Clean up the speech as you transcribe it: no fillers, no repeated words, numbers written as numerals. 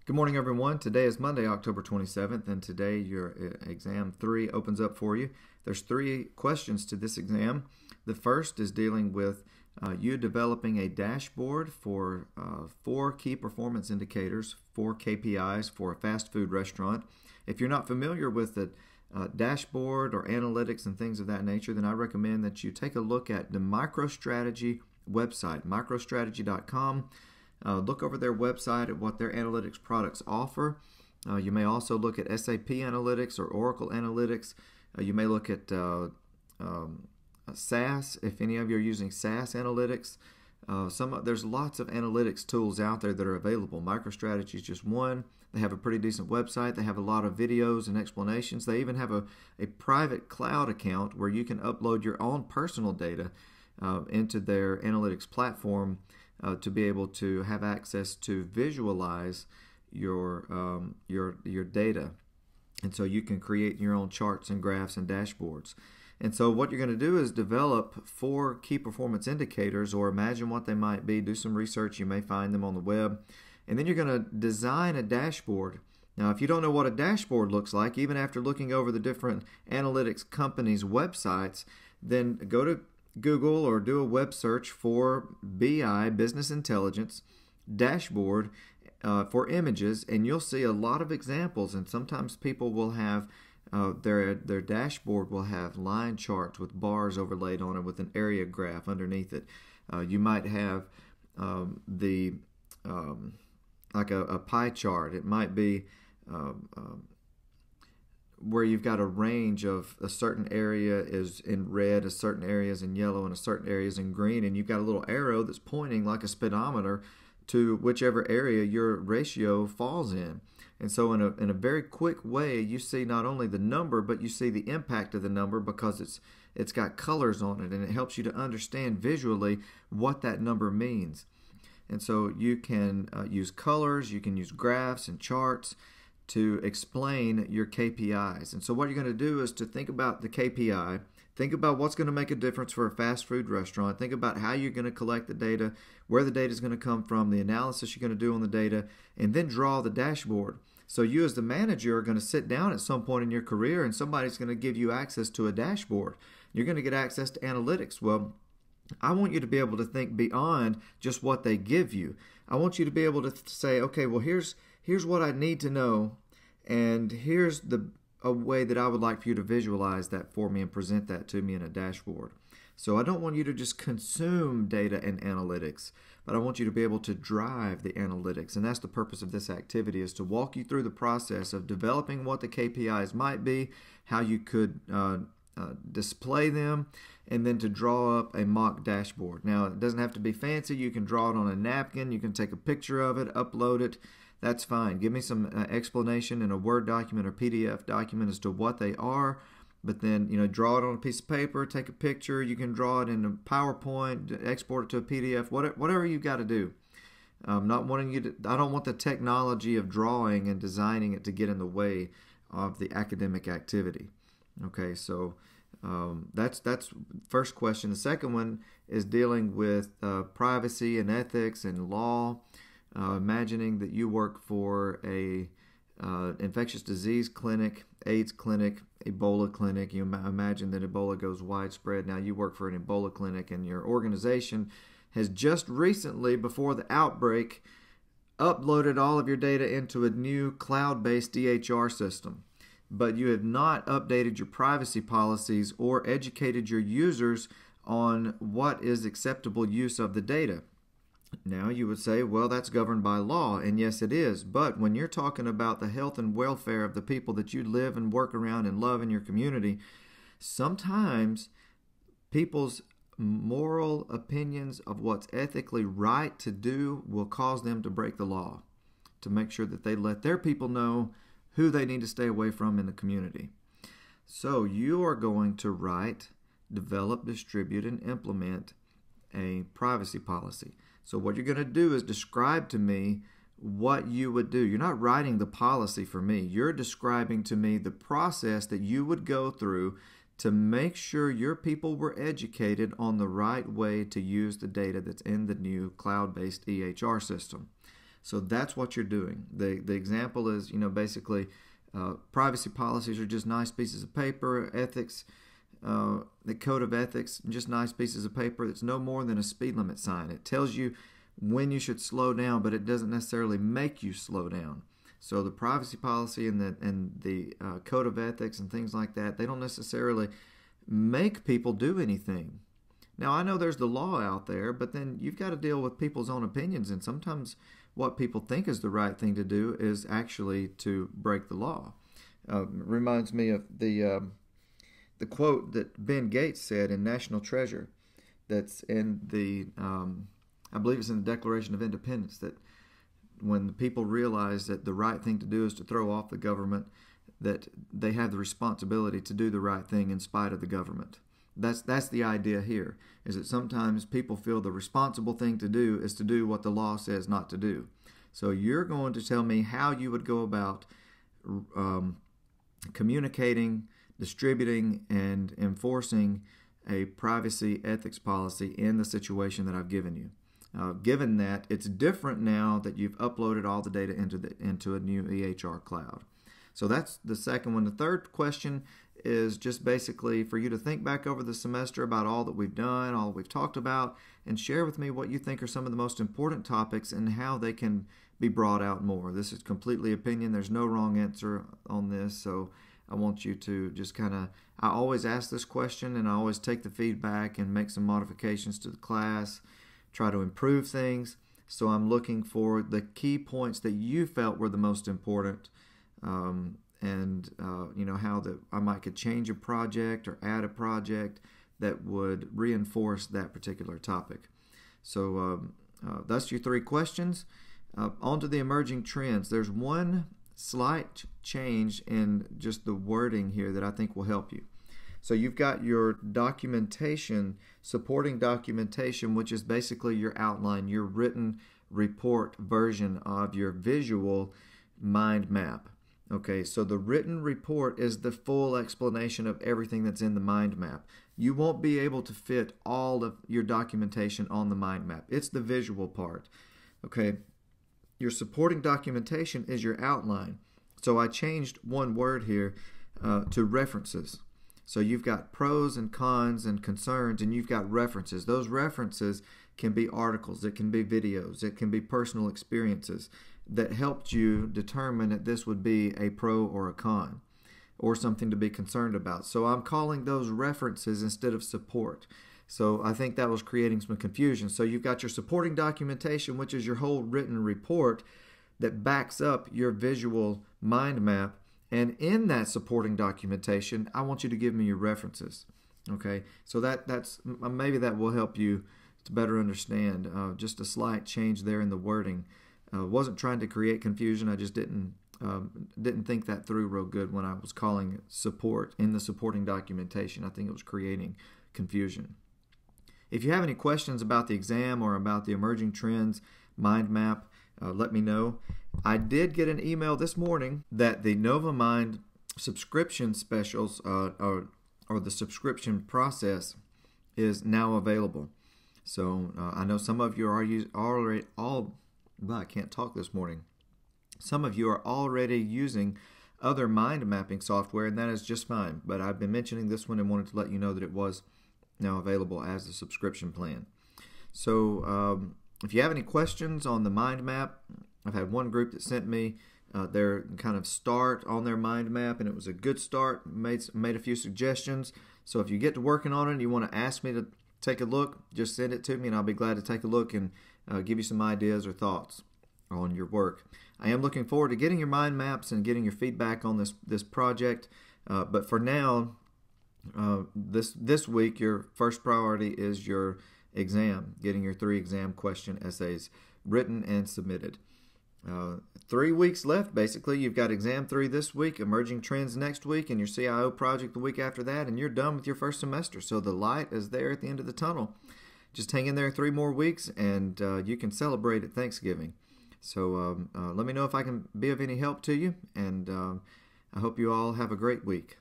Good morning, everyone. Today is Monday, October 27th, and today your exam 3 opens up for you. There's 3 questions to this exam. The first is dealing with you developing a dashboard for 4 key performance indicators, 4 KPIs for a fast food restaurant. If you're not familiar with the dashboard or analytics and things of that nature, then I recommend that you take a look at the MicroStrategy website, microstrategy.com. Look over their website at what their analytics products offer. You may also look at SAP Analytics or Oracle Analytics. You may look at SAS, if any of you are using SAS Analytics. There's lots of analytics tools out there that are available. MicroStrategy is just one. They have a pretty decent website. They have a lot of videos and explanations. They even have a private cloud account where you can upload your own personal data into their analytics platform to be able to have access to visualize your data. And so you can create your own charts and graphs and dashboards. And so what you're going to do is develop 4 key performance indicators, or imagine what they might be. Do some research. You may find them on the web. And then you're going to design a dashboard. Now, if you don't know what a dashboard looks like, even after looking over the different analytics companies' websites, then go to Google or do a web search for BI, Business Intelligence, dashboard for images, and you'll see a lot of examples. And sometimes people will have their dashboard will have line charts with bars overlaid on it with an area graph underneath it. You might have like a pie chart. It might be where you've got a range of a certain area is in red, a certain area is in yellow, and a certain area is in green, and you've got a little arrow that's pointing like a speedometer to whichever area your ratio falls in. And so in a very quick way, you see not only the number, but you see the impact of the number because it's got colors on it, and it helps you to understand visually what that number means. And so you can use colors, you can use graphs and charts to explain your KPIs. And so what you're going to do is to think about the KPI, think about what's going to make a difference for a fast food restaurant, think about how you're going to collect the data, where the data is going to come from, the analysis you're going to do on the data, and then draw the dashboard. So you as the manager are going to sit down at some point in your career and somebody's going to give you access to a dashboard. You're going to get access to analytics. Well, I want you to be able to think beyond just what they give you. I want you to be able to say, okay, well, here's what I need to know, and here's a way that I would like for you to visualize that for me and present that to me in a dashboard. So I don't want you to just consume data and analytics, but I want you to be able to drive the analytics. And that's the purpose of this activity, is to walk you through the process of developing what the KPIs might be, how you could display them, and then to draw up a mock dashboard. Now, it doesn't have to be fancy. You can draw it on a napkin. You can take a picture of it, upload it. That's fine. Give me some explanation in a Word document or PDF document as to what they are. But then, draw it on a piece of paper, take a picture. You can draw it in a PowerPoint, export it to a PDF, whatever you got to do. Not wanting you to. I don't want the technology of drawing and designing it to get in the way of the academic activity. Okay, so that's first question. The second one is dealing with privacy and ethics and law. Imagining that you work for a infectious disease clinic, AIDS clinic, Ebola clinic. You imagine that Ebola goes widespread. Now you work for an Ebola clinic, and your organization has just recently, before the outbreak, uploaded all of your data into a new cloud-based EHR system. But you have not updated your privacy policies or educated your users on what is acceptable use of the data. Now you would say, well, that's governed by law, and yes, it is. But when you're talking about the health and welfare of the people that you live and work around and love in your community, sometimes people's moral opinions of what's ethically right to do will cause them to break the law, to make sure that they let their people know who they need to stay away from in the community. So you are going to write, develop, distribute, and implement a privacy policy. So what you're going to do is describe to me what you would do. You're not writing the policy for me. You're describing to me the process that you would go through to make sure your people were educated on the right way to use the data that's in the new cloud-based EHR system. So that's what you're doing. The example is, basically privacy policies are just nice pieces of paper. Ethics, the code of ethics, just nice pieces of paper. It's no more than a speed limit sign. It tells you when you should slow down, but it doesn't necessarily make you slow down. So the privacy policy and the code of ethics and things like that, they don't necessarily make people do anything. Now, I know there's the law out there, but then you've got to deal with people's own opinions, and sometimes what people think is the right thing to do is actually to break the law. Reminds me of the quote that Ben Gates said in National Treasure, that's in the, I believe it's in the Declaration of Independence, that when the people realize that the right thing to do is to throw off the government, that they have the responsibility to do the right thing in spite of the government. That's the idea here, is that sometimes people feel the responsible thing to do is to do what the law says not to do. So you're going to tell me how you would go about communicating, distributing, and enforcing a privacy ethics policy in the situation that I've given you. Given that it's different now that you've uploaded all the data into a new EHR cloud. So that's the second one. The third question is just basically for you to think back over the semester about all that we've done, all we've talked about, and share with me what you think are some of the most important topics and how they can be brought out more. This is completely opinion. There's no wrong answer on this, so I want you to just I always ask this question, and I always take the feedback and make some modifications to the class, try to improve things. So I'm looking for the key points that you felt were the most important, how that I could change a project or add a project that would reinforce that particular topic. So that's your three questions. On to the emerging trends. There's one slight change in just the wording here that I think will help you. So you've got your documentation, supporting documentation, which is basically your outline, your written report version of your visual mind map. Okay, so the written report is the full explanation of everything that's in the mind map. You won't be able to fit all of your documentation on the mind map. It's the visual part. Okay, your supporting documentation is your outline. So I changed one word here to references. So you've got pros and cons and concerns, and you've got references. Those references can be articles, it can be videos, it can be personal experiences that helped you determine that this would be a pro or a con or something to be concerned about. So I'm calling those references instead of support. So I think that was creating some confusion. So you've got your supporting documentation, which is your whole written report that backs up your visual mind map. And in that supporting documentation, I want you to give me your references. Okay, so that's maybe that will help you to better understand. Just a slight change there in the wording. Wasn't trying to create confusion. I just didn't think that through real good when I was calling it support in the supporting documentation. I think it was creating confusion. If you have any questions about the exam or about the emerging trends mind map, let me know. I did get an email this morning that the Novamind subscription specials or the subscription process is now available. So I know some of you are I can't talk this morning. Some of you are already using other mind mapping software, and that is just fine. But I've been mentioning this one and wanted to let you know that it was now available as a subscription plan. So if you have any questions on the mind map, I've had one group that sent me their kind of start on their mind map, and it was a good start. Made a few suggestions. So if you get to working on it and you want to ask me to take a look, just send it to me, and I'll be glad to take a look and give you some ideas or thoughts on your work. I am looking forward to getting your mind maps and getting your feedback on this project. But for now, this week, your first priority is your exam, getting your 3 exam question essays written and submitted. 3 weeks left, basically. You've got exam 3 this week, emerging trends next week, and your CIO project the week after that, and you're done with your first semester. So the light is there at the end of the tunnel. Just hang in there 3 more weeks, and you can celebrate at Thanksgiving. So let me know if I can be of any help to you, and I hope you all have a great week.